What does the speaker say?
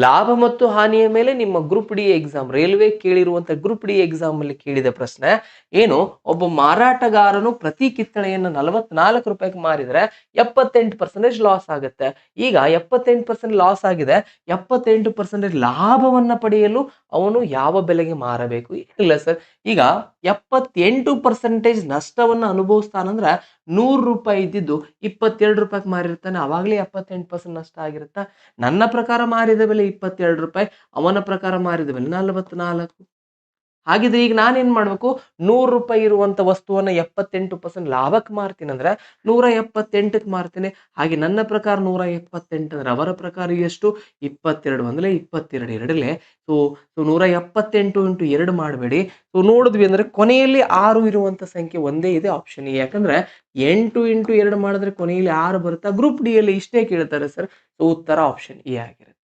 ಲಾಭ ಮತ್ತು ಹಾನಿಯ ಮೇಲೆ ನಿಮ್ಮ ಗ್ರೂಪ್ ಡಿ ಎಕ್ಸಾಮ್ ರೈಲ್ವೆ ಕೇಳಿರುವಂತ ಗ್ರೂಪ್ ಡಿ ಎಕ್ಸಾಮ್ ಅಲ್ಲಿ ಕೇಳಿದ ಪ್ರಶ್ನೆ ಏನು, ಒಬ್ಬ ಮಾರಾಟಗಾರನು ಪ್ರತಿ ಕಿತ್ತಳೆಯನ್ನು 44 ರೂಪಾಯಿಗೆ ಮಾರಿದ್ರೆ 78% ಲಾಸ್ ಆಗುತ್ತೆ. ಈಗ 78% ಲಾಸ್ ಆಗಿದೆ, 78% ಲಾಭವನ್ನ ಪಡೆಯಲು ಅವನು ಯಾವ ಬೆಲೆಗೆ ಮಾರಬೇಕು? ಇಲ್ಲ ಸರ್, ಈಗ 78% ನಷ್ಟವನ್ನ ಅನುಭವಿಸ್ತಾನಂದ್ರ 100 ರೂಪಾಯಿ ಇದ್ದಿದ್ದು 22 ರೂಪಾಯಿಗೆ ಮಾರಿರ್ತಾನೆ, ಅವಾಗಲೇ 78% ನಷ್ಟ ಆಗಿರುತ್ತಾ? ನನ್ನ ಪ್ರಕಾರ ಮಾರಿದ ಬೆಲೆ 22 ರೂಪಾಯಿ, ಅವನ ಪ್ರಕಾರ ಮಾರಿದ ಬೆಲೆ 44. ಹಾಗಿದ್ರೆ ಈಗ ನಾನೇನ್ ಮಾಡ್ಬೇಕು? 100 ರೂಪಾಯಿ ಇರುವಂತ ವಸ್ತುವನ್ನ 78% ಲಾಭಕ್ಕೆ ಮಾರ್ತೀನಿ ಅಂದ್ರೆ 178ಕ್ಕೆ ಮಾರ್ತೀನಿ. ಹಾಗೆ ನನ್ನ ಪ್ರಕಾರ 178 ಅಂದ್ರೆ ಅವರ ಪ್ರಕಾರ ಎಷ್ಟು? 22 ಅಂದ್ರೆ 22 ಎರಡಲೆ. ಸೊ 178 ಇಂಟು 2 ಮಾಡಬೇಡಿ. ಸೊ ನೋಡಿದ್ವಿ ಅಂದ್ರೆ ಕೊನೆಯಲ್ಲಿ 6 ಇರುವಂತ ಸಂಖ್ಯೆ ಒಂದೇ ಇದೆ, ಆಪ್ಷನ್ ಎ. ಯಾಕಂದ್ರೆ 8 ಇಂಟು 2 ಮಾಡಿದ್ರೆ ಕೊನೆಯಲ್ಲಿ 6 ಬರುತ್ತಾ? ಗ್ರೂಪ್ ಡಿ ಯಲ್ಲಿ ಇಷ್ಟೇ ಕೇಳ್ತಾರೆ ಸರ್. ಸೊ ಉತ್ತರ ಆಪ್ಷನ್ ಎ ಆಗಿರುತ್ತೆ.